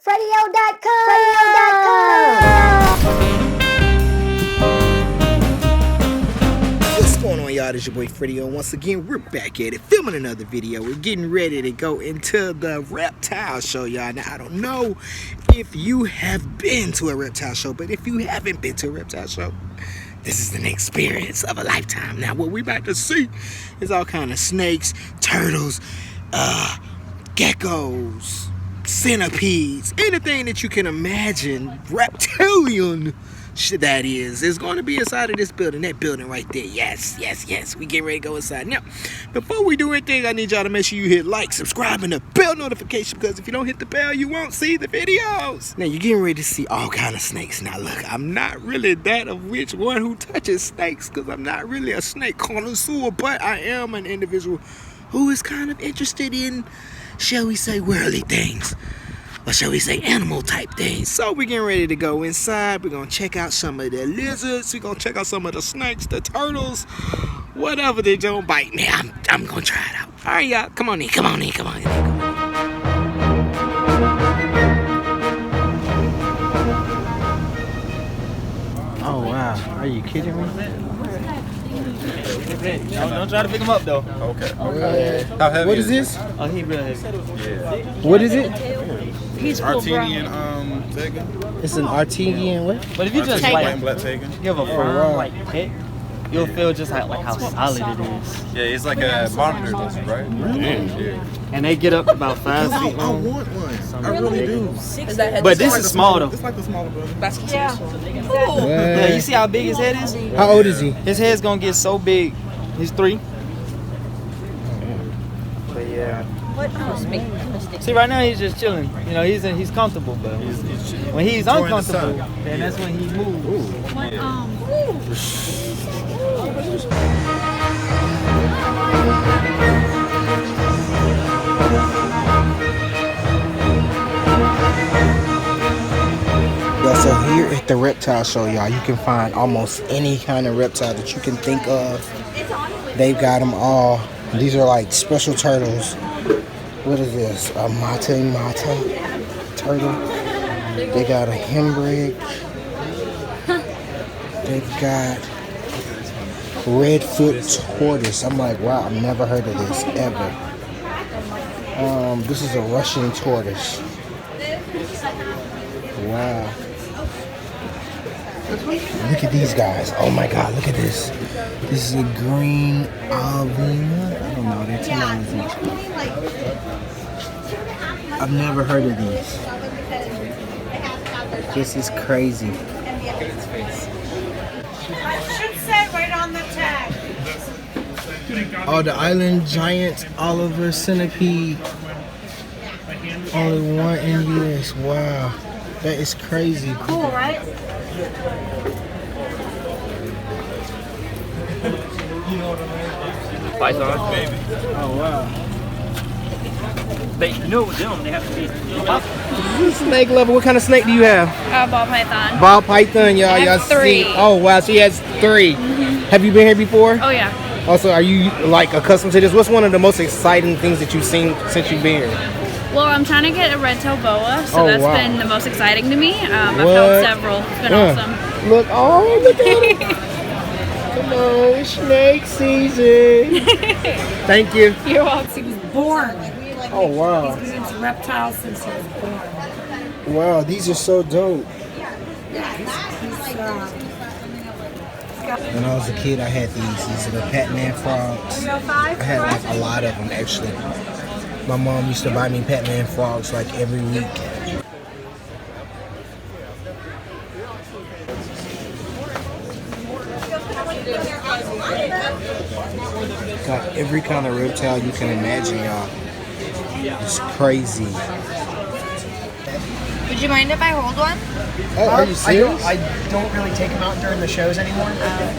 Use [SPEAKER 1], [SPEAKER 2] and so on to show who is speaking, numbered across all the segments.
[SPEAKER 1] What's going on, y'all? It's your boy Freddie. Once again, we're back at it, filming another video. We're getting ready to go into the reptile show, y'all. Now, I don't know if you have been to a reptile show, but if you haven't been to a reptile show, this is an experience of a lifetime. Now, what we're about to see is all kind of snakes, turtles, geckos, centipedes, anything that you can imagine, reptilian, that is going to be inside of this building. That building right there. Yes. We getting ready to go inside. Now, before we do anything, I need y'all to make sure you hit like, subscribe, and the bell notification, because if you don't hit the bell, you won't see the videos. Now, you're getting ready to see all kind of snakes. Now, look, I'm not really that of which one who touches snakes, because I'm not really a snake connoisseur, but I am an individual who is kind of interested in, shall we say, worldly things. Or shall we say animal type things. So we're getting ready to go inside. We're going to check out some of the lizards. We're going to check out some of the snakes, the turtles, whatever they don't bite me. I'm going to try it out. All right, y'all. Come on in. Oh, wow. Are you kidding me?
[SPEAKER 2] Don't try to pick him up though. Okay.
[SPEAKER 1] How heavy? What is this?
[SPEAKER 2] Oh, he real heavy.
[SPEAKER 1] Yeah. What is it?
[SPEAKER 2] He's Artenian Tegan.
[SPEAKER 1] It's an Artenian what?
[SPEAKER 2] But if you just like
[SPEAKER 3] black Tegan.
[SPEAKER 2] give a firm like hit, you'll feel just like how solid it is.
[SPEAKER 3] Yeah, it's like a monitor lizard, right?
[SPEAKER 1] Yeah.
[SPEAKER 2] And they get up about 5 feet long.
[SPEAKER 3] I want one. I really do.
[SPEAKER 2] But this is small though.
[SPEAKER 3] It's like the smaller brother.
[SPEAKER 2] Yeah, you see how big his head is?
[SPEAKER 1] How old is he?
[SPEAKER 2] His head's gonna get so big. He's 3. But yeah. See, right now he's just chilling. You know, he's comfortable, but when he's uncomfortable, then that's when he moves.
[SPEAKER 1] Yeah, so here at the reptile show, y'all, you can find almost any kind of reptile that you can think of. They've got them all. These are like special turtles. What is this? A mata turtle. They got a hembrage. They've got redfoot tortoise. I'm like, wow, I've never heard of this ever. This is a Russian tortoise. Wow. Look at these guys. Oh my God, look at this. This is a green alvina. I don't know, they're $10 each. I've never heard of these. This is crazy.
[SPEAKER 4] It should say right on the tag.
[SPEAKER 1] Oh, the island giant Oliver centipede. Only one in US. Wow. That is crazy.
[SPEAKER 4] Cool, right?
[SPEAKER 2] Python, baby.
[SPEAKER 1] Oh, wow.
[SPEAKER 2] But you know with them, they have to be.
[SPEAKER 1] Snake lover. What kind of snake do you have?
[SPEAKER 5] Ball python.
[SPEAKER 1] Ball python, y'all.
[SPEAKER 5] I have
[SPEAKER 1] Y'all
[SPEAKER 5] 3.
[SPEAKER 1] see? Oh, wow. She has 3. Have you been here before?
[SPEAKER 5] Oh yeah.
[SPEAKER 1] Also, are you like accustomed to this? What's one of the most exciting things that you've seen since you've been here?
[SPEAKER 5] Well, I'm trying to get a red-tailed boa, so that's been the most exciting to me. I've
[SPEAKER 1] What?
[SPEAKER 5] held several. It's been awesome.
[SPEAKER 1] Look, oh, look at it. Come on, snake season. Thank you.
[SPEAKER 5] You're welcome.
[SPEAKER 4] He was born.
[SPEAKER 1] Oh, wow.
[SPEAKER 4] He's been into reptiles since he was born.
[SPEAKER 1] Wow, these are so dope. When I was a kid, I had these. These are the Pac-Man frogs. I had like a lot of them, actually. My mom used to buy me Pac-Man frogs like every week. Got every kind of reptile you can imagine, y'all. It's crazy.
[SPEAKER 5] Would you mind if I hold one?
[SPEAKER 1] Oh, are you serious?
[SPEAKER 6] I don't really take them out during the shows anymore.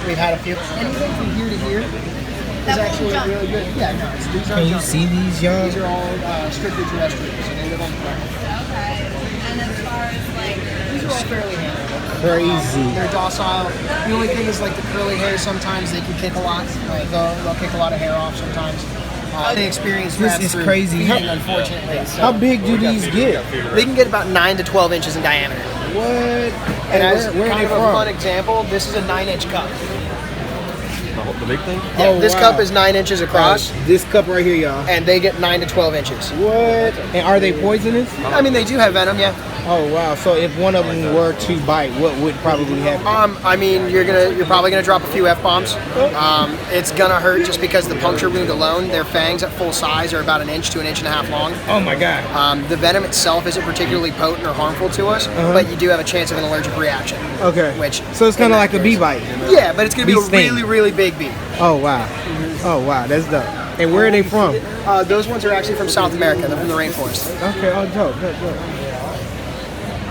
[SPEAKER 6] We've had a few. Anything from here to here is actually really good. Yeah, no, these are.
[SPEAKER 1] Can you see these, y'all?
[SPEAKER 6] These are all strictly terrestrial, so they live on the ground.
[SPEAKER 5] Okay. And as far as like,
[SPEAKER 6] These are all fairly handled.
[SPEAKER 1] Crazy.
[SPEAKER 6] They're docile. The only thing is like the curly hair. Sometimes they can kick a lot. Like they'll kick a lot of hair off sometimes. They experience
[SPEAKER 1] This
[SPEAKER 6] wraps
[SPEAKER 1] is
[SPEAKER 6] through
[SPEAKER 1] crazy.
[SPEAKER 6] feeding, unfortunately. So
[SPEAKER 1] How big do these get?
[SPEAKER 6] they can get about 9 to 12 inches in diameter.
[SPEAKER 1] What?
[SPEAKER 6] And as
[SPEAKER 1] where are
[SPEAKER 6] kind
[SPEAKER 1] they
[SPEAKER 6] of a
[SPEAKER 1] from?
[SPEAKER 6] fun example, this is a 9-inch cup.
[SPEAKER 3] The big thing?
[SPEAKER 6] Yeah,
[SPEAKER 1] Oh,
[SPEAKER 6] this
[SPEAKER 1] wow.
[SPEAKER 6] cup is 9 inches across,
[SPEAKER 1] This cup right here, y'all.
[SPEAKER 6] and they get 9 to 12 inches.
[SPEAKER 1] What? And are they poisonous?
[SPEAKER 6] I mean, they do have venom, yeah.
[SPEAKER 1] Oh wow! So if one of them were to bite, what would probably happen?
[SPEAKER 6] I mean, you're probably gonna drop a few F-bombs. It's gonna hurt just because the puncture wound alone, their fangs at full size are about 1 inch to 1.5 inches long.
[SPEAKER 1] Oh my god!
[SPEAKER 6] The venom itself isn't particularly potent or harmful to us, but you do have a chance of an allergic reaction.
[SPEAKER 1] Okay.
[SPEAKER 6] Which
[SPEAKER 1] So it's kind of like a bee bite.
[SPEAKER 6] Yeah, but it's gonna be
[SPEAKER 1] Bee
[SPEAKER 6] a
[SPEAKER 1] sting.
[SPEAKER 6] really, really big bee.
[SPEAKER 1] Oh wow! Oh wow! That's dope. And where are they from?
[SPEAKER 6] Those ones are actually from South America. They're from the rainforest.
[SPEAKER 1] Okay. Oh dope.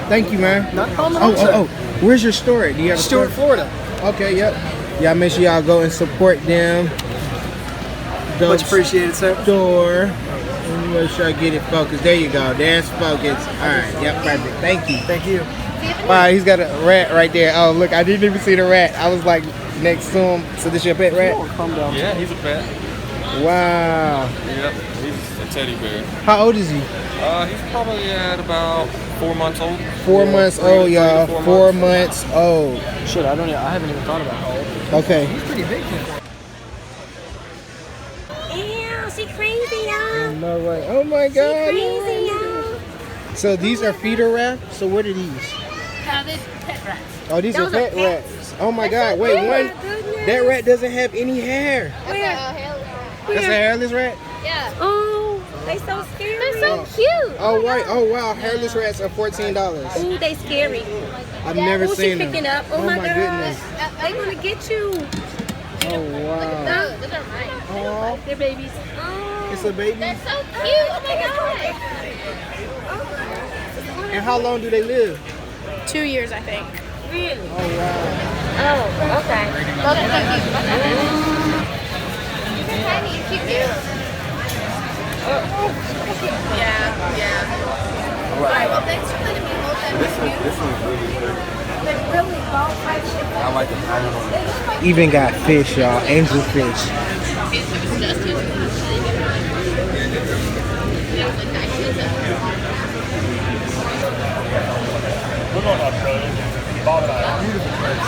[SPEAKER 1] Thank you, man.
[SPEAKER 6] Not a problem at all, sir.
[SPEAKER 1] Oh! Where's your store? Do you have a
[SPEAKER 6] Stuart,
[SPEAKER 1] store?
[SPEAKER 6] Florida.
[SPEAKER 1] Okay. Yep. Y'all make sure y'all go and support them. Dope
[SPEAKER 6] Much appreciated, sir.
[SPEAKER 1] Store. Let me make sure I get it focused. There you go. There's focus. All right. Yep. Perfect. Thank you.
[SPEAKER 6] Thank you.
[SPEAKER 1] Wow, he's got a rat right there. Oh, look, I didn't even see the rat. I was like next to him. So this your pet rat?
[SPEAKER 3] Yeah, he's a pet.
[SPEAKER 1] Wow.
[SPEAKER 3] Yep, he's a teddy bear.
[SPEAKER 1] How old is he?
[SPEAKER 3] He's probably at about 4 months old.
[SPEAKER 1] 4 months old, y'all. 4 months old.
[SPEAKER 2] Shit, I haven't even thought about how old.
[SPEAKER 1] Okay.
[SPEAKER 6] Pretty big.
[SPEAKER 7] Ew, she crazy, y'all.
[SPEAKER 1] No way. Oh my God.
[SPEAKER 7] Crazy, y'all.
[SPEAKER 1] So these are feeder rats? So what are these?
[SPEAKER 5] They're pet rats.
[SPEAKER 1] Oh, these
[SPEAKER 7] Those
[SPEAKER 1] are
[SPEAKER 7] are
[SPEAKER 1] pet
[SPEAKER 7] pets.
[SPEAKER 1] rats. Oh my God. Wait,
[SPEAKER 7] Oh my
[SPEAKER 1] one.
[SPEAKER 7] goodness.
[SPEAKER 1] That rat doesn't have any hair. That's a hairless rat?
[SPEAKER 7] Oh, they so scary. They're so
[SPEAKER 1] cute. Oh, right. Oh, wow. Hairless rats are $14.
[SPEAKER 7] Ooh, they scary.
[SPEAKER 1] I've never
[SPEAKER 7] Ooh,
[SPEAKER 1] seen
[SPEAKER 7] she
[SPEAKER 1] them.
[SPEAKER 7] picking up. Oh, my gosh.
[SPEAKER 1] goodness.
[SPEAKER 7] They gonna get you.
[SPEAKER 1] Oh, wow.
[SPEAKER 7] Those are mine.
[SPEAKER 1] Oh,
[SPEAKER 7] They're babies. Oh,
[SPEAKER 1] it's a baby.
[SPEAKER 7] so cute. Oh my god.
[SPEAKER 1] And how long do they live?
[SPEAKER 5] 2 years, I think.
[SPEAKER 7] Really?
[SPEAKER 1] Oh, wow.
[SPEAKER 7] Oh, okay.
[SPEAKER 5] Alright, well, thanks for letting me hold that.
[SPEAKER 3] This one's really good. I like it.
[SPEAKER 1] Even got fish, y'all. Angel fish.
[SPEAKER 8] We're going to Australia. Bob and I. Beautiful place.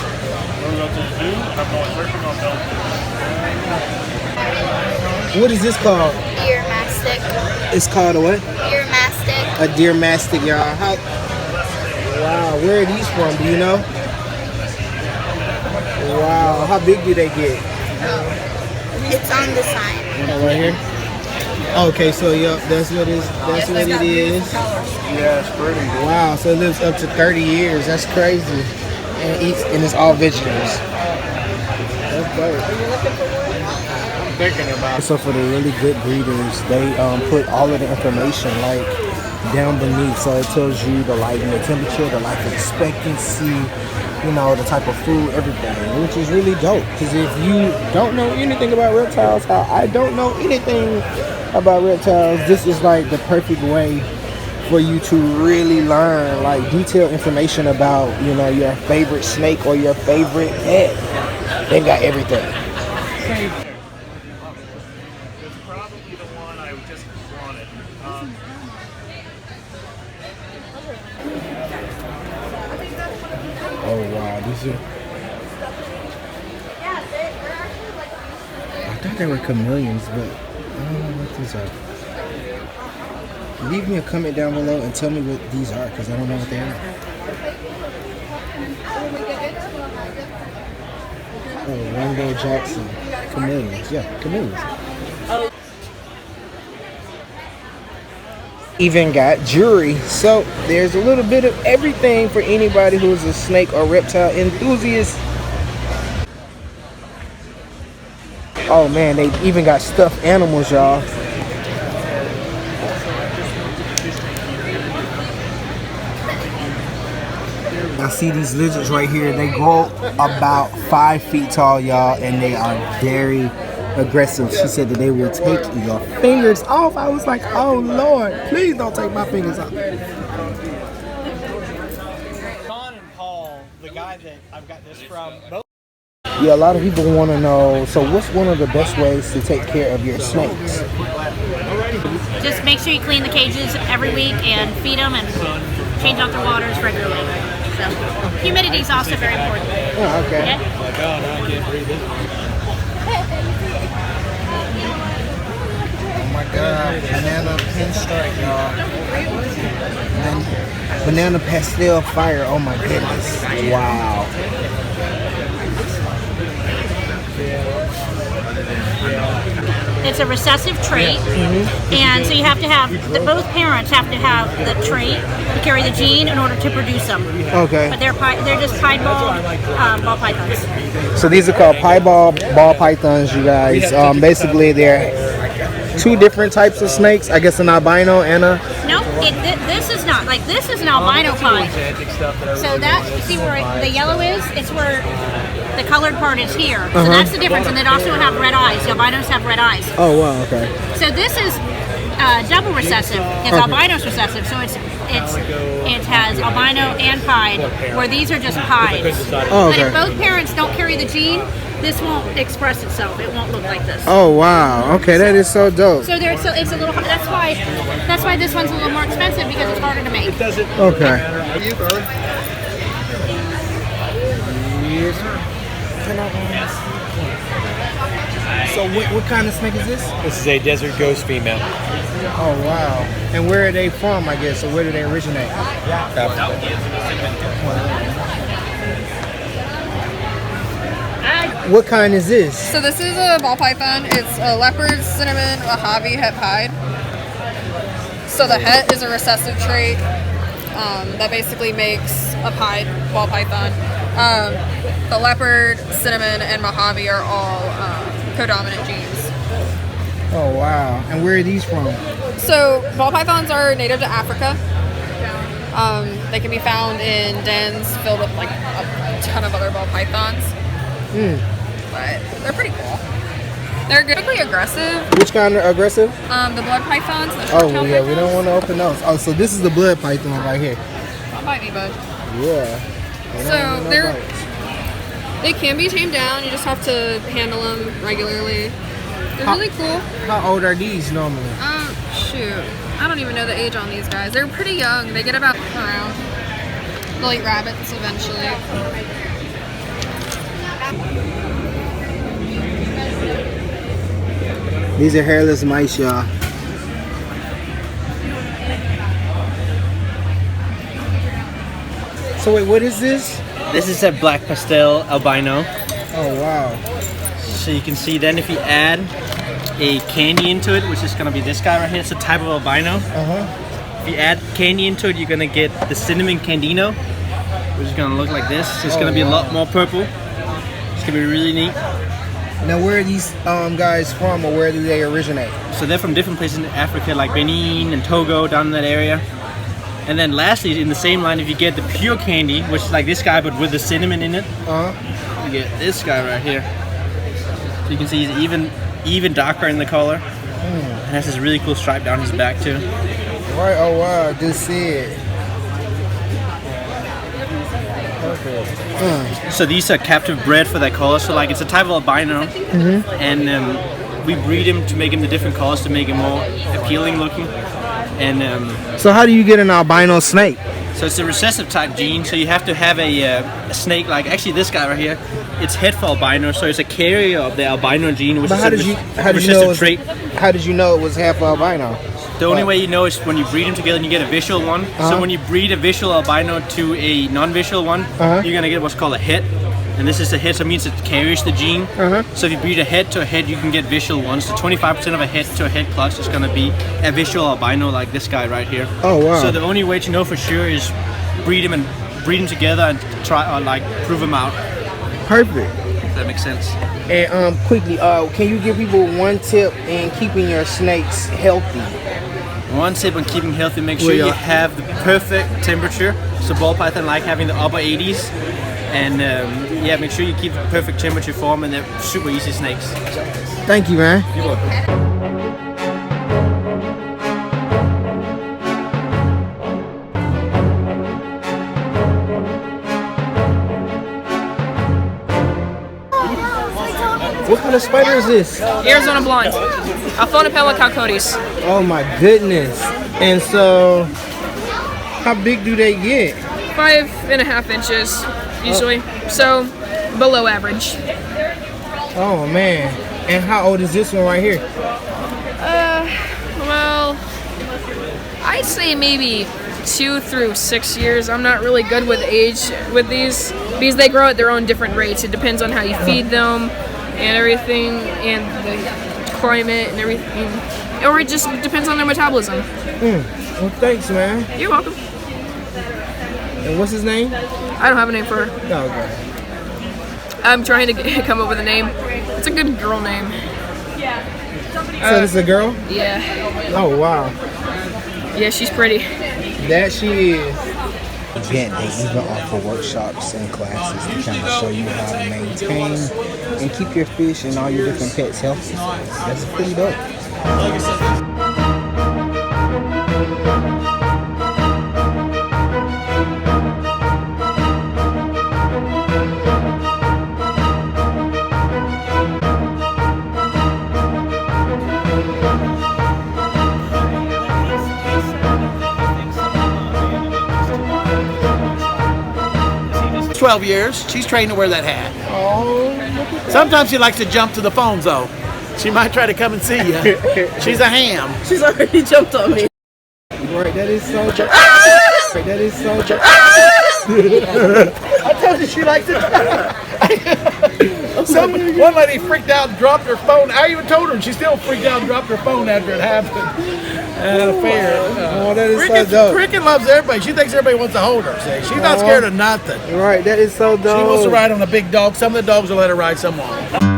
[SPEAKER 8] We're going to the zoo, and I'm going surfing on dolphins.
[SPEAKER 1] What is this called?
[SPEAKER 9] Deer mastic.
[SPEAKER 1] It's called a what?
[SPEAKER 9] Deer mastic.
[SPEAKER 1] A deer mastic, y'all. Wow, where are these from? Do you know? Wow, how big do they get?
[SPEAKER 9] It's on the sign.
[SPEAKER 1] Right here. Okay, so yup, that's what it is. That's what it is.
[SPEAKER 3] Yeah, it's pretty.
[SPEAKER 1] Wow, so it lives up to 30 years. That's crazy. And eats, and it's all vegetables. That's dope.
[SPEAKER 3] Thinking about
[SPEAKER 1] So for the really good breeders, they put all of the information like down beneath, so it tells you the lighting, the temperature, the life expectancy, you know, the type of food, everything, which is really dope. Because if you don't know anything about reptiles, how I don't know anything about reptiles, this is like the perfect way for you to really learn like detailed information about, you know, your favorite snake or your favorite pet. They've got everything.
[SPEAKER 8] It's probably the one I just wanted.
[SPEAKER 1] Oh wow, these are. I thought they were chameleons, but I don't know what these are. Leave me a comment down below and tell me what these are, because I don't know what they are. Oh, Rainbow Jackson. Chameleons. Yeah, chameleons. Even got jewelry. So there's a little bit of everything for anybody who's a snake or reptile enthusiast. Oh man, they even got stuffed animals, y'all. I see these lizards right here. They grow about 5 feet tall, y'all, and they are very aggressive. She said that they will take your fingers off. I was like, oh Lord, please don't take my fingers off.
[SPEAKER 6] John and Paul, the guy that I've got this from, both
[SPEAKER 1] Yeah, a lot of people want to know, so what's one of the best ways to take care of your snakes?
[SPEAKER 3] Just make sure you clean the cages every week and feed them and change out their waters regularly. So humidity is also very important.
[SPEAKER 1] Oh, okay.
[SPEAKER 3] Okay?
[SPEAKER 8] Oh my God, I can't breathe this.
[SPEAKER 1] Oh my God, banana pinstripe, y'all. Banana pastel fire, oh my goodness. Wow.
[SPEAKER 3] It's a recessive trait, and so you have to have, both parents have to have the trait to carry the gene in order to produce them.
[SPEAKER 1] Okay.
[SPEAKER 3] But they're just piebald ball pythons.
[SPEAKER 1] So these are called piebald ball pythons, you guys. Basically, they're two different types of snakes. I guess an albino and a...
[SPEAKER 3] No, this is not. Like, this is an albino pied. So that, see where the yellow is? It's where the colored part is here. So that's the difference. And they also have red eyes. The albinos have red eyes.
[SPEAKER 1] Oh, wow, okay.
[SPEAKER 3] So this is double recessive. It's albinos recessive. So it has albino and pied, where these are just pied.
[SPEAKER 1] Oh,
[SPEAKER 3] But
[SPEAKER 1] okay.
[SPEAKER 3] if both parents don't carry the gene, this won't express itself. It won't look like this.
[SPEAKER 1] Oh, wow. Okay, that is so dope.
[SPEAKER 3] So it's a little. That's why this one's a little more expensive, because it's harder to make.
[SPEAKER 1] Okay. So what kind of snake is this?
[SPEAKER 2] This is a desert ghost female.
[SPEAKER 1] Oh, wow. And where are they from, I guess, or where do they originate? What kind is this?
[SPEAKER 10] So this is a ball python. It's a leopard, cinnamon, Mojave, het pied. So the het is a recessive trait that basically makes a pied ball python. The leopard, cinnamon, and Mojave are all codominant genes.
[SPEAKER 1] Oh, wow. And where are these from?
[SPEAKER 10] So ball pythons are native to Africa. They can be found in dens filled with like a ton of other ball pythons. But they're pretty cool. They're typically aggressive.
[SPEAKER 1] Which kind are aggressive?
[SPEAKER 10] The blood pythons. The
[SPEAKER 1] Oh,
[SPEAKER 10] short-tailed
[SPEAKER 1] yeah, we
[SPEAKER 10] pythons.
[SPEAKER 1] don't want to open those. Oh, so this is the blood python right here.
[SPEAKER 10] That might be bud.
[SPEAKER 1] Yeah.
[SPEAKER 10] So they can be tamed down. You just have to handle them regularly. They're really cool.
[SPEAKER 1] How old are these normally?
[SPEAKER 10] Shoot, I don't even know the age on these guys. They're pretty young. They get about around. They'll eat rabbits eventually.
[SPEAKER 1] These are hairless mice, y'all. So wait, what is this?
[SPEAKER 2] This is a black pastel albino.
[SPEAKER 1] Oh, wow.
[SPEAKER 2] So you can see then if you add a candy into it, which is going to be this guy right here, it's a type of albino. If you add candy into it, you're going to get the cinnamon candino, which is going to look like this. So it's going to be a lot more purple. It's going to be really neat.
[SPEAKER 1] Now, where are these guys from, or where do they originate?
[SPEAKER 2] So they're from different places in Africa, like Benin and Togo, down in that area. And then lastly, in the same line, if you get the pure candy, which is like this guy but with the cinnamon in it, you get this guy right here. So you can see he's even darker in the color. And has this really cool stripe down his back too.
[SPEAKER 1] Right, oh wow, just see it.
[SPEAKER 2] So these are captive bred for that color. So like it's a type of albino, and we breed him to make him the different colors to make him more appealing looking. And
[SPEAKER 1] So how do you get an albino snake?
[SPEAKER 2] so it's a recessive type gene. So you have to have a snake like actually this guy right here. It's het for albino, so it's a carrier of the albino gene, which
[SPEAKER 1] But
[SPEAKER 2] is
[SPEAKER 1] how
[SPEAKER 2] a
[SPEAKER 1] did you
[SPEAKER 2] recessive trait.
[SPEAKER 1] How did you know it was half albino?
[SPEAKER 2] The only way you know is when you breed them together and you get a visual one. So when you breed a visual albino to a non-visual one, you're gonna get what's called a het. And this is a het, so it means it carries the gene. So if you breed a het to a het, you can get visual ones. So 25% of a het to a het clutch is gonna be a visual albino like this guy right here.
[SPEAKER 1] Oh wow.
[SPEAKER 2] So the only way to know for sure is breed them together and try or like prove them out.
[SPEAKER 1] Perfect.
[SPEAKER 2] If that makes sense.
[SPEAKER 1] And quickly, can you give people one tip in keeping your snakes healthy?
[SPEAKER 2] One tip on keeping healthy, make sure you have the perfect temperature. So ball python like having the upper 80s. And yeah, make sure you keep the perfect temperature for them, and they're super easy snakes.
[SPEAKER 1] Thank you, man.
[SPEAKER 2] You're welcome.
[SPEAKER 11] What kind of spider is this?
[SPEAKER 10] Arizona blonde. Alphonopella calcodes.
[SPEAKER 11] Oh my goodness. And so, how big do they get?
[SPEAKER 10] 5.5 inches, usually. So, below average.
[SPEAKER 11] Oh man. And how old is this one right here?
[SPEAKER 10] Well, I'd say maybe 2 through 6 years. I'm not really good with age with these because they grow at their own different rates. It depends on how you feed them and everything, and the climate and everything. Or it just depends on their metabolism.
[SPEAKER 11] Well, thanks, man.
[SPEAKER 10] You're welcome.
[SPEAKER 11] And what's his name?
[SPEAKER 10] I don't have a name for her.
[SPEAKER 11] Oh, okay.
[SPEAKER 10] I'm trying to come up with a name. It's a good girl name.
[SPEAKER 11] So this is a girl?
[SPEAKER 10] Yeah.
[SPEAKER 11] Oh, wow.
[SPEAKER 10] Yeah, she's pretty.
[SPEAKER 11] That she is.
[SPEAKER 1] Again, they even offer workshops and classes to kind of show you how to maintain and keep your fish and all your different pets healthy. That's pretty dope.
[SPEAKER 12] It's 12 years. She's trained to wear that hat.
[SPEAKER 11] Oh,
[SPEAKER 12] Sometimes she likes to jump to the phones, though. She might try to come and see you. She's a ham.
[SPEAKER 10] She's already jumped on me.
[SPEAKER 11] right, that is so that is so
[SPEAKER 12] I told you she likes it. One lady freaked out and dropped her phone. I even told her, and she still freaked out and dropped her phone after it happened at a fair.
[SPEAKER 11] Oh, that is so dope.
[SPEAKER 12] Cricket loves everybody. She thinks everybody wants to hold her. See? She's not scared of nothing.
[SPEAKER 11] Right, that is so dope.
[SPEAKER 12] She wants to ride on a big dog. Some of the dogs will let her ride, some won't.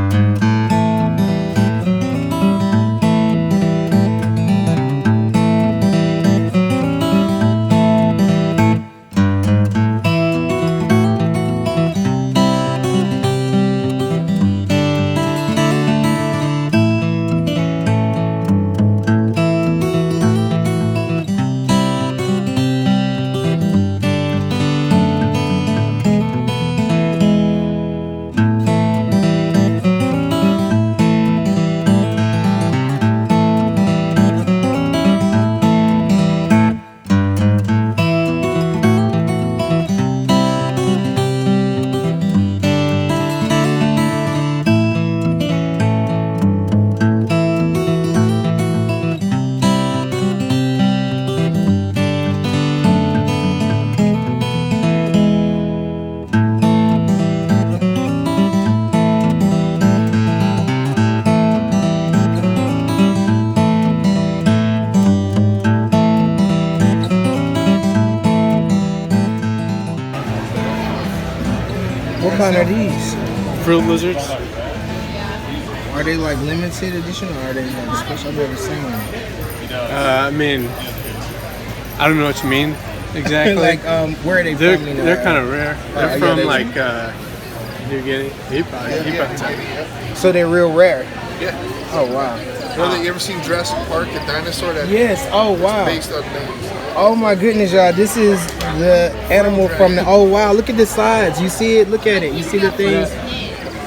[SPEAKER 11] What kind are these?
[SPEAKER 13] Fruit lizards.
[SPEAKER 11] Are they like limited edition or are they like special? I've never seen one.
[SPEAKER 13] I mean, I don't know what you mean exactly.
[SPEAKER 11] Like, where are they
[SPEAKER 13] they're,
[SPEAKER 11] from?
[SPEAKER 13] They're kind of rare. They're from
[SPEAKER 11] yeah,
[SPEAKER 13] like New Guinea. He probably tell me.
[SPEAKER 11] So they're real rare.
[SPEAKER 14] Yeah.
[SPEAKER 11] Oh wow.
[SPEAKER 14] You ever seen Jurassic Park, the dinosaur? That
[SPEAKER 11] yes. Oh wow.
[SPEAKER 14] Based on things.
[SPEAKER 11] Oh my goodness, y'all! This is the animal from the. Oh wow! Look at the sides. You see it? Look at it. You see the things?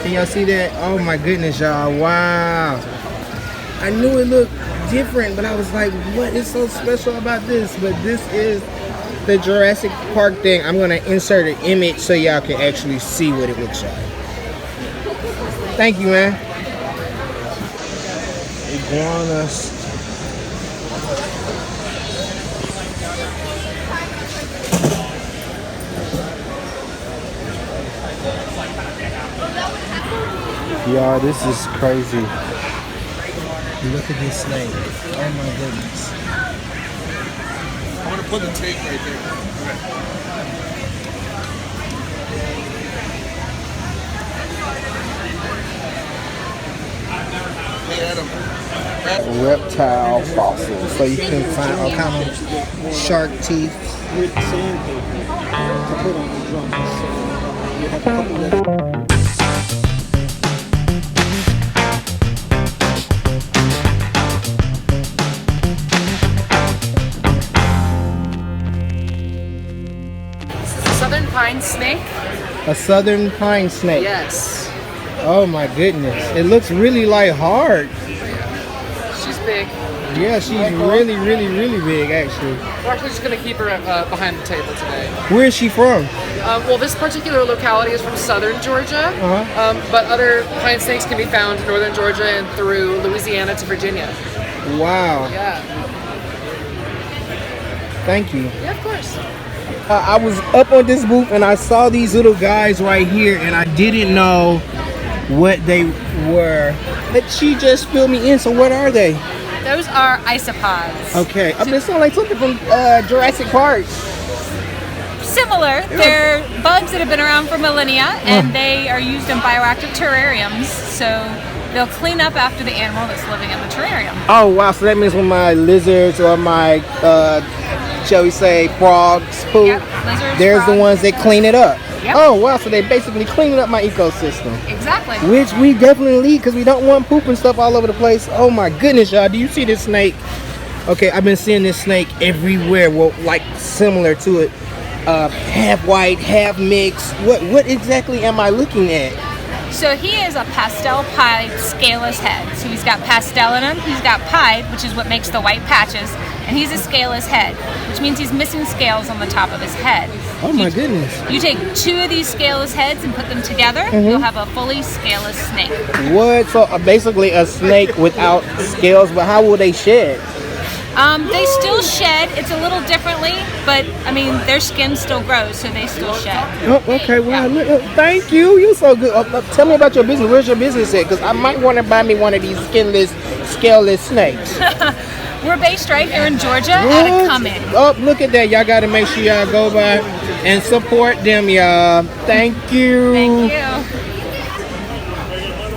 [SPEAKER 11] Can y'all see that? Oh my goodness, y'all! Wow! I knew it looked different, but I was like, "What is so special about this?" But this is the Jurassic Park thing. I'm gonna insert an image so y'all can actually see what it looks like. Thank you, man. Iguanas. Y'all, this is crazy. Look at this snake. Oh my goodness.
[SPEAKER 14] I'm gonna put the tape right there.
[SPEAKER 11] Reptile fossils. So you can find all kind of shark teeth. With sandpaper to put on the drum. So you have a couple of
[SPEAKER 10] Southern pine snake.
[SPEAKER 11] a southern pine snake.
[SPEAKER 10] Yes.
[SPEAKER 11] Oh my goodness. It looks really like hard.
[SPEAKER 15] She's big.
[SPEAKER 11] Yeah, she's really, really, really big actually.
[SPEAKER 15] We're actually just going to keep her behind the table today.
[SPEAKER 11] Where is she from?
[SPEAKER 15] Well, this particular locality is from southern Georgia, but other pine snakes can be found in northern Georgia and through Louisiana to Virginia.
[SPEAKER 11] Wow.
[SPEAKER 15] Yeah.
[SPEAKER 11] Thank you.
[SPEAKER 15] Yeah, of course.
[SPEAKER 11] I was up on this booth and I saw these little guys right here and I didn't know what they were. But she just filled me in, so what are they?
[SPEAKER 16] Those are isopods.
[SPEAKER 11] Okay, I mean, it sounds like something from Jurassic Park.
[SPEAKER 16] Similar. They're bugs that have been around for millennia, and they are used in bioactive terrariums. So they'll clean up after the animal that's living in the terrarium.
[SPEAKER 11] Oh wow! So that means when my lizards or my, shall we say, frogs poop,
[SPEAKER 16] lizards,
[SPEAKER 11] there's the
[SPEAKER 16] frogs.
[SPEAKER 11] ones that clean it up.
[SPEAKER 16] Yep.
[SPEAKER 11] Oh wow! So they basically cleaning up my ecosystem.
[SPEAKER 16] Exactly.
[SPEAKER 11] Which we definitely need because we don't want poop and stuff all over the place. Oh my goodness, y'all! Do you see this snake? Okay, I've been seeing this snake everywhere. Well, like similar to it, half white, half mixed. What exactly am I looking at?
[SPEAKER 16] So he is a pastel pied scaleless head. So he's got pastel in him, he's got pied, which is what makes the white patches, and he's a scaleless head, which means he's missing scales on the top of his head.
[SPEAKER 11] Oh my goodness.
[SPEAKER 16] You take two of these scaleless heads and put them together, you'll have a fully scaleless snake.
[SPEAKER 11] What? So basically a snake without scales, but how will they shed?
[SPEAKER 16] They still shed. It's a little differently, but I mean their skin still grows, so they still shed.
[SPEAKER 11] Oh, okay. Well, thank you. You're so good. Tell me about your business. Where's your business at? Because I might want to buy me one of these skinless, scaleless snakes.
[SPEAKER 16] We're based right here in Georgia at a come-in.
[SPEAKER 11] Oh, look at that. Y'all got to make sure y'all go by and support them, y'all. Thank you.
[SPEAKER 16] Thank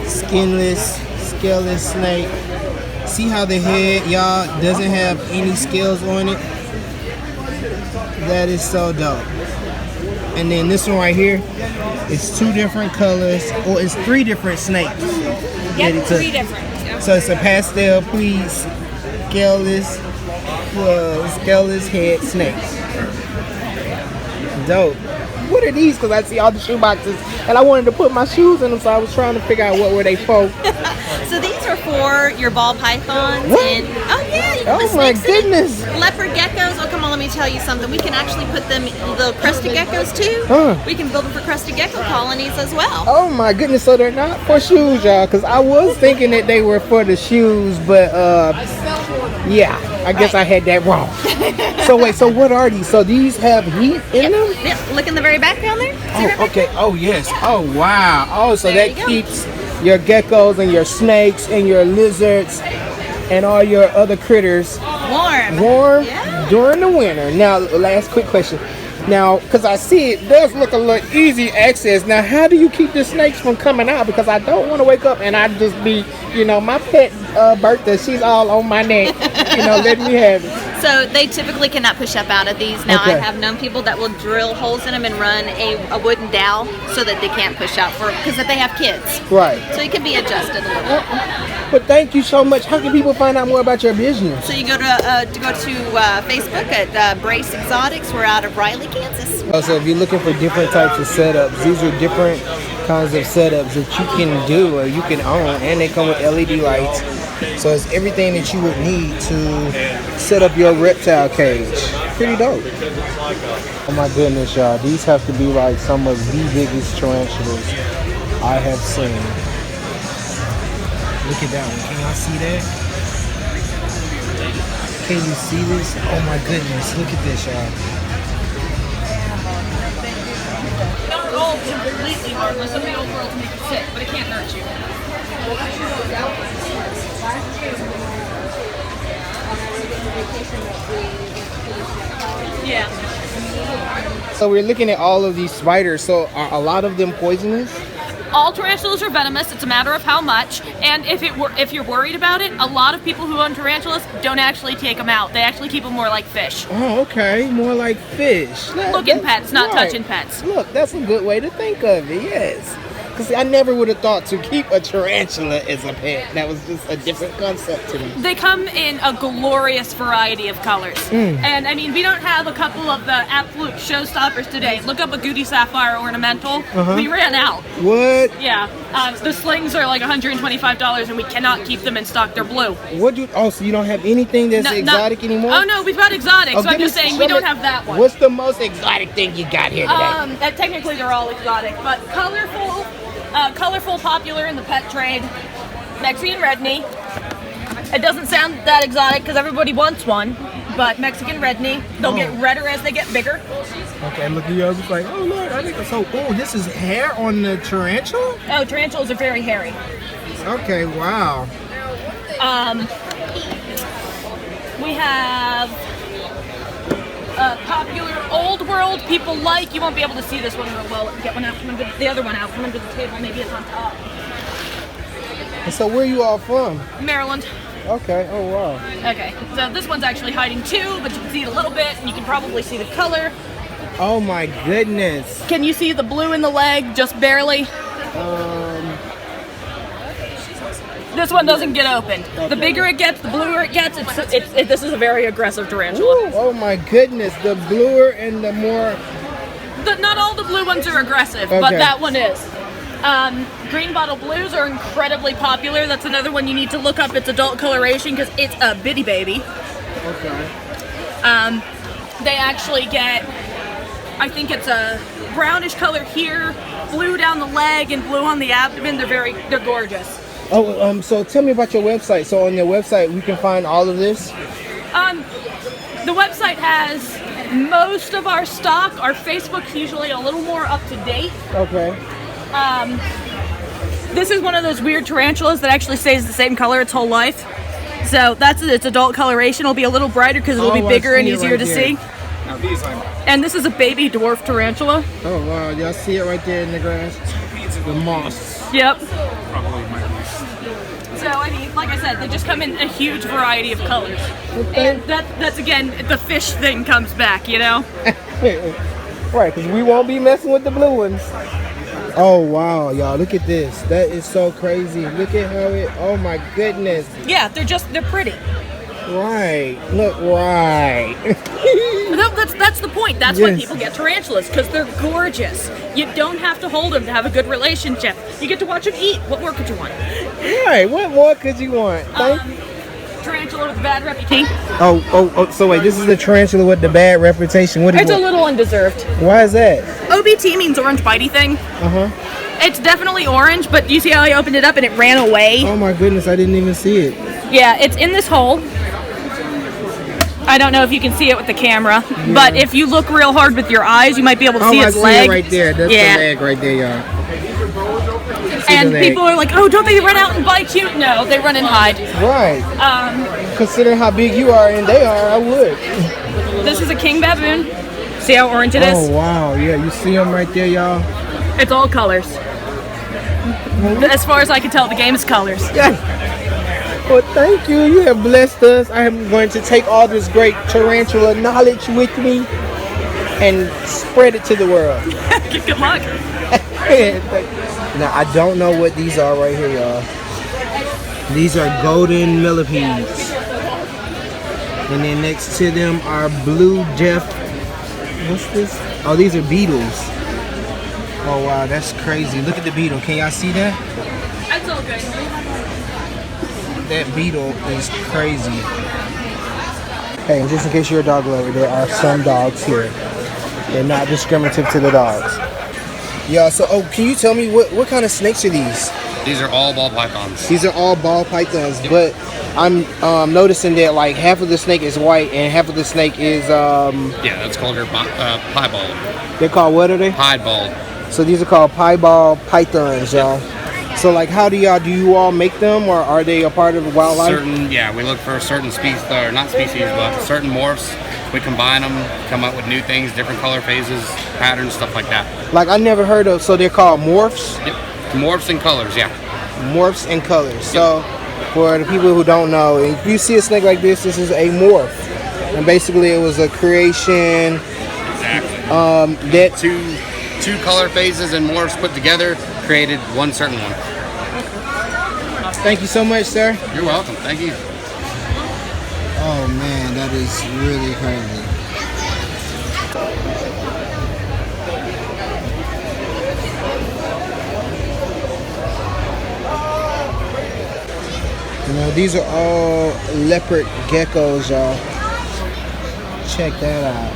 [SPEAKER 16] you.
[SPEAKER 11] Skinless, scaleless snake. See how the head, y'all, doesn't have any scales on it? That is so dope. And then this one right here, it's two different colors, or it's three different snakes.
[SPEAKER 16] Yep, three different. Yep.
[SPEAKER 11] So it's a pastel, please, scaleless head snakes. Dope. What are these? Because I see all the shoe boxes, and I wanted to put my shoes in them, so I was trying to figure out what were they for.
[SPEAKER 17] So these are for your ball pythons.
[SPEAKER 11] What?
[SPEAKER 17] And oh yeah, you can put
[SPEAKER 11] Oh my
[SPEAKER 17] snakes in
[SPEAKER 11] goodness.
[SPEAKER 17] it. Leopard geckos. Oh come on, let me tell you something. We can actually put them little crested geckos too. We can build them for crested gecko colonies as well.
[SPEAKER 11] Oh my goodness, so they're not for shoes, y'all, because I was thinking that they were for the shoes, but yeah, I guess I had that wrong. So wait, so what are these? So these have heat in them?
[SPEAKER 17] Yep. Look in the very back down there.
[SPEAKER 11] Oh, okay. Oh yes. Oh wow. Oh, so
[SPEAKER 17] There
[SPEAKER 11] that
[SPEAKER 17] you go.
[SPEAKER 11] keeps your geckos and your snakes and your lizards and all your other critters warm during the winter. Now, last quick question. Now, because I see it does look a little easy access. Now, how do you keep the snakes from coming out? Because I don't want to wake up and I just be, my pet Bertha, she's all on my neck, let me have it.
[SPEAKER 17] So they typically cannot push up out of these. Now
[SPEAKER 11] Okay.
[SPEAKER 17] I have known people that will drill holes in them and run a wooden dowel so that they can't push out because they have kids.
[SPEAKER 11] Right.
[SPEAKER 17] So it can be adjusted a little.
[SPEAKER 11] But thank you so much. How can people find out more about your business?
[SPEAKER 17] So you go to Facebook at Brace Exotics. We're out of Riley, Kansas.
[SPEAKER 11] So if you're looking for different types of setups, these are different kinds of setups that you can do or you can own, and they come with LED lights. So it's everything that you would need to set up your reptile cage. Pretty dope. Oh my goodness, y'all. These have to be like some of the biggest tarantulas I have seen. Look at that one. Can y'all see that? Can you see this? Oh my goodness. Look at this, y'all.
[SPEAKER 16] They're all completely harmless. Some of the old world to make you sick, but it can't hurt you. Yeah.
[SPEAKER 11] So we're looking at all of these spiders. So are a lot of them poisonous?
[SPEAKER 16] All tarantulas are venomous. It's a matter of how much. And if you're worried about it, a lot of people who own tarantulas don't actually take them out. They actually keep them more like fish.
[SPEAKER 11] Oh, okay. More like fish.
[SPEAKER 16] Looking pets, not touching pets.
[SPEAKER 11] Look, that's a good way to think of it, yes. Because I never would have thought to keep a tarantula as a pet. That was just a different concept to me.
[SPEAKER 18] They come in a glorious variety of colors. And I mean, we don't have a couple of the absolute showstoppers today. Look up a Goody Sapphire ornamental. We ran out.
[SPEAKER 11] What?
[SPEAKER 18] Yeah. The slings are like $125 and we cannot keep them in stock. They're blue.
[SPEAKER 11] What do? Oh, so you don't have anything that's exotic anymore?
[SPEAKER 18] Oh no, we've got exotics. So I'm just saying we don't have that one.
[SPEAKER 11] What's the most exotic thing you got here today?
[SPEAKER 18] Technically they're all exotic, but colorful, popular in the pet trade. Mexican red knee. It doesn't sound that exotic because everybody wants one, but Mexican red knee. They'll get redder as they get bigger.
[SPEAKER 11] Okay, look at you. I was like, oh Lord, I think so. Oh, this is hair on the tarantula?
[SPEAKER 18] Oh, tarantulas are very hairy.
[SPEAKER 11] Okay, wow.
[SPEAKER 18] We have popular old world people like. You won't be able to see this one real well. Get one out from under the other one out from under the table. Maybe it's on top.
[SPEAKER 11] And so where are you all from?
[SPEAKER 18] Maryland.
[SPEAKER 11] Okay, oh wow.
[SPEAKER 18] Okay, so this one's actually hiding too, but you can see it a little bit, and you can probably see the color.
[SPEAKER 11] Oh my goodness.
[SPEAKER 18] Can you see the blue in the leg, just barely? This one doesn't get opened. Okay. The bigger it gets, the bluer it gets. This is a very aggressive tarantula.
[SPEAKER 11] Ooh, oh my goodness, the bluer and the more...
[SPEAKER 18] Not all the blue ones are aggressive, but that one is. Green bottle blues are incredibly popular. That's another one you need to look up its adult coloration because it's a bitty baby.
[SPEAKER 11] Okay.
[SPEAKER 18] They actually get, I think it's a brownish color here, blue down the leg and blue on the abdomen. They're gorgeous.
[SPEAKER 11] Oh, so tell me about your website. So on your website, we can find all of this?
[SPEAKER 18] The website has most of our stock. Our Facebook's usually a little more up to date.
[SPEAKER 11] Okay.
[SPEAKER 18] This is one of those weird tarantulas that actually stays the same color its whole life. So that's its adult coloration. It'll be a little brighter because it'll be bigger and easier to see.
[SPEAKER 13] Now these are...
[SPEAKER 18] And this is a baby dwarf tarantula.
[SPEAKER 11] Oh wow, y'all see it right there in the grass? The moss.
[SPEAKER 18] Yep.
[SPEAKER 13] Probably my least.
[SPEAKER 18] So I mean, like I said, they just come in a huge variety of colors. And that's again, the fish thing comes back, you know?
[SPEAKER 11] Right, because we won't be messing with the blue ones. Oh wow, y'all, look at this. That is so crazy. Look at how it, oh my goodness.
[SPEAKER 18] Yeah, they're pretty.
[SPEAKER 11] Right, look, right.
[SPEAKER 18] No, that's the point. That's why people get tarantulas, because they're gorgeous. You don't have to hold them to have a good relationship. You get to watch them eat. What more could you want?
[SPEAKER 11] Right, what more could you want?
[SPEAKER 18] Tarantula with a bad reputation.
[SPEAKER 11] Oh, so wait, this is the tarantula with the bad reputation. What is
[SPEAKER 18] It's a little undeserved.
[SPEAKER 11] Why is that?
[SPEAKER 18] OBT means orange bitey thing. It's definitely orange, but you see how I opened it up and it ran away?
[SPEAKER 11] Oh my goodness, I didn't even see it.
[SPEAKER 18] Yeah, it's in this hole. I don't know if you can see it with the camera, but if you look real hard with your eyes, you might be able to see its leg.
[SPEAKER 11] It right there. That's the leg right there, y'all.
[SPEAKER 18] And people are like, oh, don't they run out and bite you? No, they run and hide.
[SPEAKER 11] Right. Considering how big you are and they are, I would.
[SPEAKER 18] This is a king baboon. See how orange it is?
[SPEAKER 11] Oh, wow. Yeah, you see them right there, y'all?
[SPEAKER 18] It's all colors. As far as I can tell, the game is colors.
[SPEAKER 11] Yeah. Well, thank you. You have blessed us. I am going to take all this great tarantula knowledge with me and spread it to the world.
[SPEAKER 18] Good luck.
[SPEAKER 11] Now, I don't know what these are right here, y'all. These are golden millipedes. And then next to them are blue death. What's this? Oh, these are beetles. Oh, wow, that's crazy. Look at the beetle. Can y'all see that?
[SPEAKER 18] That's all good.
[SPEAKER 11] That beetle is crazy. Hey, and just in case you're a dog lover, there are some dogs here. They're not discriminative to the dogs. Yeah, so, can you tell me what kind of snakes are these?
[SPEAKER 19] These are all ball pythons.
[SPEAKER 11] These are all ball pythons, but I'm noticing that like half of the snake is white and half of the snake is...
[SPEAKER 19] Yeah, that's called your piebald.
[SPEAKER 11] They're called, what are they?
[SPEAKER 19] Piebald.
[SPEAKER 11] So these are called piebald pythons, y'all. So like how do you all make them, or are they a part of wildlife?
[SPEAKER 19] We look for certain species, or not species, but certain morphs. We combine them, come up with new things, different color phases, patterns, stuff like that.
[SPEAKER 11] Like I never heard of, so they're called morphs?
[SPEAKER 19] Yep, morphs and colors, yeah.
[SPEAKER 11] Morphs and colors. Yep. So for the people who don't know, if you see a snake like this is a morph. And basically it was a creation.
[SPEAKER 19] Exactly.
[SPEAKER 11] That
[SPEAKER 19] two color phases and morphs put together created one certain one.
[SPEAKER 11] Thank you so much, sir.
[SPEAKER 19] You're welcome. Thank you.
[SPEAKER 11] Oh man, that is really crazy. You know, these are all leopard geckos, y'all. Check that out.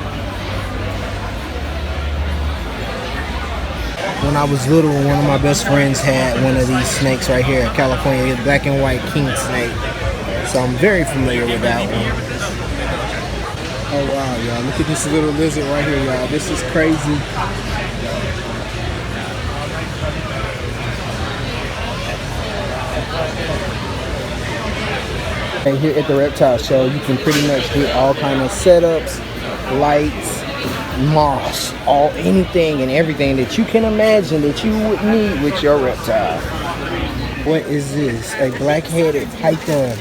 [SPEAKER 11] When I was little, one of my best friends had one of these snakes right here, California black and white king snake. So I'm very familiar with that one. Oh wow, y'all, look at this little lizard right here, y'all. This is crazy. And here at the Reptile Show, you can pretty much get all kind of setups, lights, moss, anything and everything that you can imagine that you would need with your reptile. What is this? A black-headed python.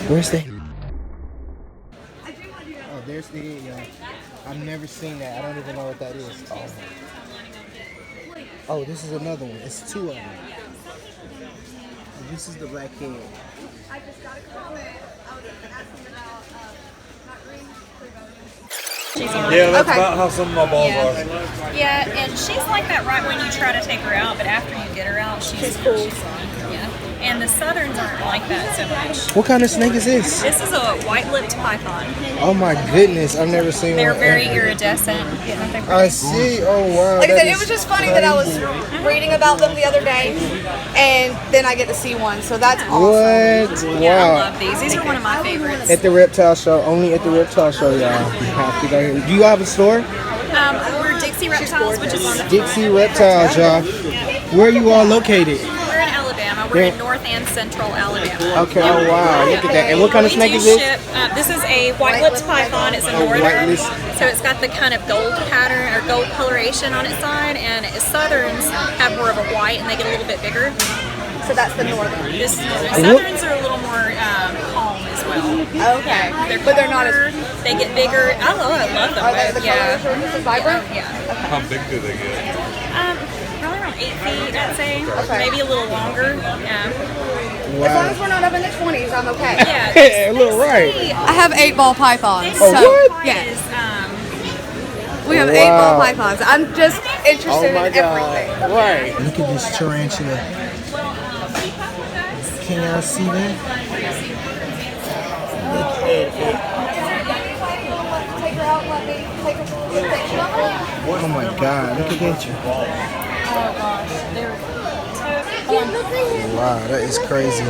[SPEAKER 11] Where's the? Oh, there's the head, y'all. I've never seen that. I don't even know what that is. Oh, this is another one. It's two of them. This is the black head.
[SPEAKER 10] I just got a comment. I was asking about
[SPEAKER 20] Yeah, that's about how some of my balls are.
[SPEAKER 18] Yeah, and she's like that right when you try to take her out, but after you get her out, she's cool. Yeah. And the Southerns aren't like that so much.
[SPEAKER 11] What kind of snake is this?
[SPEAKER 18] This is a white-lipped python.
[SPEAKER 11] Oh my goodness, I've never seen
[SPEAKER 18] They're
[SPEAKER 11] one.
[SPEAKER 18] very iridescent.
[SPEAKER 11] I see. Oh wow.
[SPEAKER 10] Like I said, it was just funny that I was reading about them the other day, and then I get to see one. So that's awesome.
[SPEAKER 11] What?
[SPEAKER 18] Yeah,
[SPEAKER 11] Wow.
[SPEAKER 18] I love these. These are one of my favorites.
[SPEAKER 11] At the Reptile Show, only at the Reptile Show, y'all. You have to go here. Do you have a store?
[SPEAKER 18] We're Dixie Reptiles, which is on the
[SPEAKER 11] Dixie Reptiles, y'all. Where are you all located?
[SPEAKER 18] We're in Alabama. We're in North and Central Alabama.
[SPEAKER 11] Okay, oh wow, look at that. And what kind of snake is this?
[SPEAKER 18] This is a white-lipped python. It's a northern,
[SPEAKER 11] white-lipped.
[SPEAKER 18] so it's got the kind of gold pattern or gold coloration on its side, and southerns have more of a white, and they get a little bit bigger.
[SPEAKER 10] So that's the northern.
[SPEAKER 18] This southerns are a little more calm as well.
[SPEAKER 10] Okay, but they're not as.
[SPEAKER 18] They get bigger. I love them.
[SPEAKER 10] Are they the
[SPEAKER 18] yeah.
[SPEAKER 10] colors are vibrant?
[SPEAKER 18] Yeah.
[SPEAKER 20] How big do they get?
[SPEAKER 18] Probably around 8 feet, I'd say.
[SPEAKER 10] Okay.
[SPEAKER 18] Maybe a little longer. Yeah.
[SPEAKER 10] As long as we're not up in the 20s, I'm okay.
[SPEAKER 18] Yeah.
[SPEAKER 11] A little right.
[SPEAKER 10] I have 8-ball pythons.
[SPEAKER 11] Oh,
[SPEAKER 10] so,
[SPEAKER 11] what?
[SPEAKER 10] Yes. We have 8-ball pythons. I'm just interested in everything.
[SPEAKER 11] Right. Look at this tarantula. Can y'all see that? Look at it. Oh my God, look at that. Wow, that is crazy.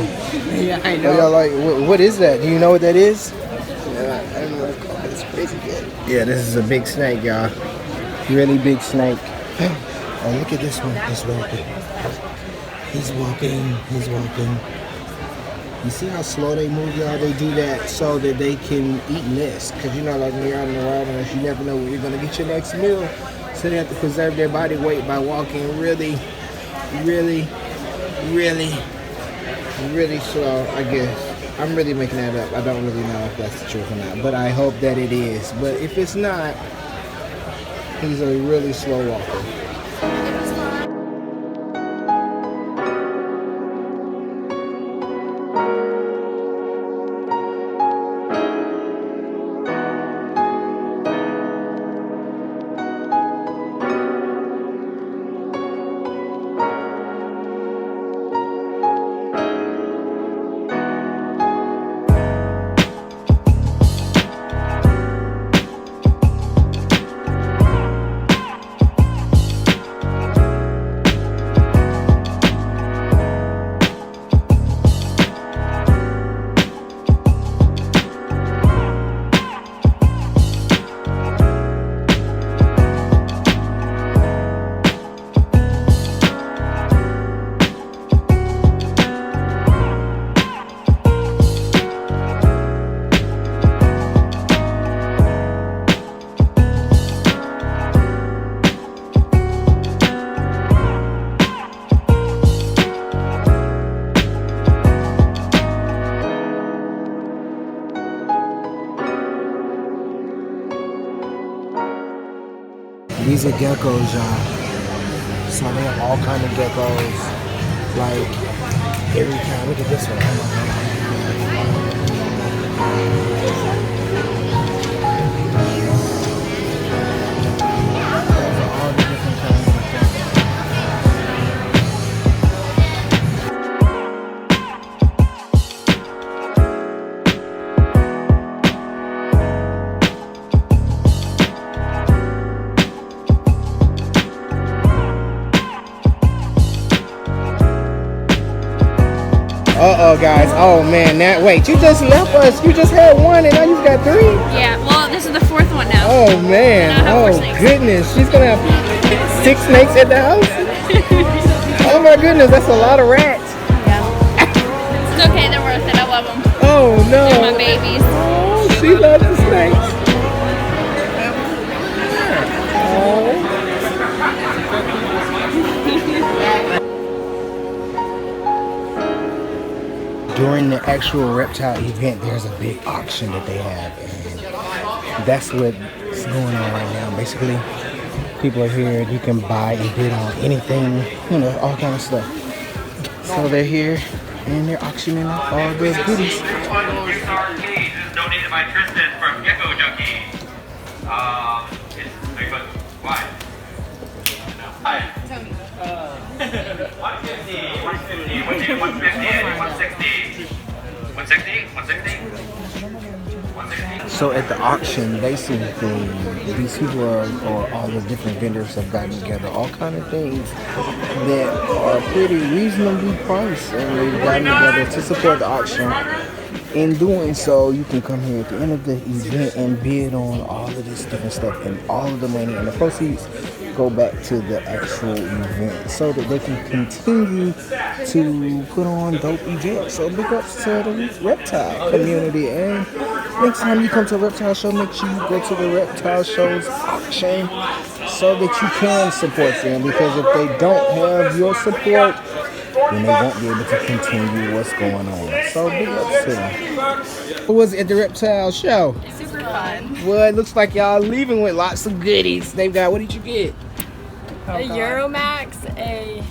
[SPEAKER 2] Yeah, I
[SPEAKER 11] know. Y'all like, what is that? Do you know what that is? Yeah, I don't know what to call it. It's crazy good. Yeah, this is a big snake, y'all. Really big snake. Oh, look at this one. He's walking. He's walking. He's walking. You see how slow they move, y'all? They do that so that they can eat nests. Because you know, like when you're out in the wilderness, you never know when you're going to get your next meal. So they have to preserve their body weight by walking really slow, I guess. I'm really making that up. I don't really know if that's the truth or not. But I hope that it is. But if it's not, he's a really slow walker. These are geckos, y'all. So they have all kind of geckos, like every kind. Look at this one. Oh my God. Uh-oh, guys. Oh, man. Wait, you just left us. You just had one, and now you've got 3?
[SPEAKER 5] Yeah, well, this is the 4th one now.
[SPEAKER 11] Oh, man. Oh, goodness. She's going to have 6 snakes at the house? Oh, my goodness. That's a lot of rats.
[SPEAKER 5] Yeah. It's okay. They're worth it. I love them.
[SPEAKER 11] Oh, no.
[SPEAKER 5] They're my babies.
[SPEAKER 11] Oh, she loves the snakes. Oh. During the actual reptile event, there's a big auction that they have, and that's what's going on right now. Basically, people are here. You can buy and bid on anything, you know, all kind of stuff. So they're here, and they're auctioning off all those goodies.
[SPEAKER 21] Donated by Tristan from Gecko Junkie. It's 3 foot wide. Hi. 150, 150, 150, 160, 160, 160.
[SPEAKER 11] So at the auction, basically, these people or all the different vendors have gotten together all kind of things that are pretty reasonably priced, and they've gotten together to support the auction. In doing so, you can come here at the end of the event and bid on all of this different stuff, and all of the money and the proceeds go back to the actual event so that they can continue to put on dope events. So big ups to the reptile community, and next time you come to a reptile show, make sure you go to the reptile show's auction so that you can support them, because if they don't have your support, then they won't be able to continue what's going on. So big ups to them. What was it at the reptile show?
[SPEAKER 10] Super fun.
[SPEAKER 11] Well, it looks like y'all leaving with lots of goodies. They've got, what did you get?
[SPEAKER 10] A Euromax, a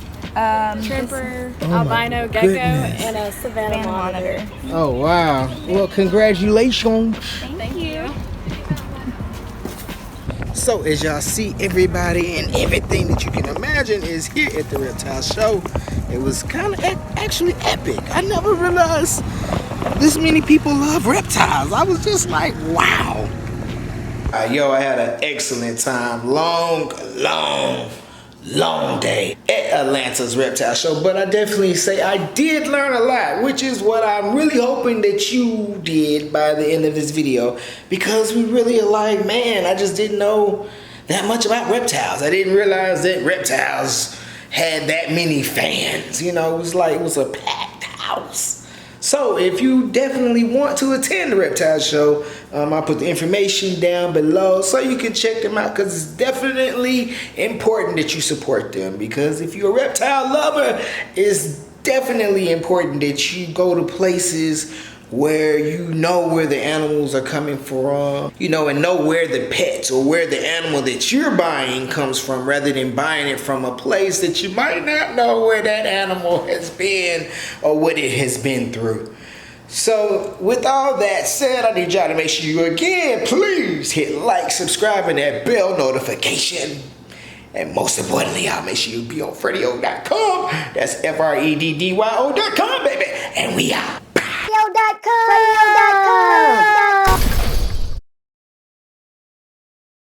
[SPEAKER 10] Tripper,
[SPEAKER 11] Oh
[SPEAKER 10] albino gecko,
[SPEAKER 11] goodness.
[SPEAKER 10] and a Savannah monitor.
[SPEAKER 11] Oh, wow. Well, congratulations.
[SPEAKER 10] Thank you.
[SPEAKER 1] So as y'all see, everybody and everything that you can imagine is here at the reptile show. It was kind of actually epic. I never realized this many people love reptiles. I was just like, wow. Yo, I had an excellent time. Long day at Atlanta's reptile show, but I definitely say I did learn a lot, which is what I'm really hoping that you did by the end of this video, because we really are like, man, I just didn't know that much about reptiles. I didn't realize that reptiles had that many fans. You know, it was a packed house. So if you definitely want to attend the reptile show, I'll put the information down below so you can check them out, because it's definitely important that you support them, because if you're a reptile lover, it's definitely important that you go to places where you know where the animals are coming from, you know, and know where the pets or where the animal that you're buying comes from, rather than buying it from a place that you might not know where that animal has been or what it has been through. So with all that said, I need y'all to make sure you again, please hit like, subscribe, and that bell notification. And most importantly, y'all make sure you be on Freddyo.com. That's FREDDYO.com, baby. And we out. Freddyo.com.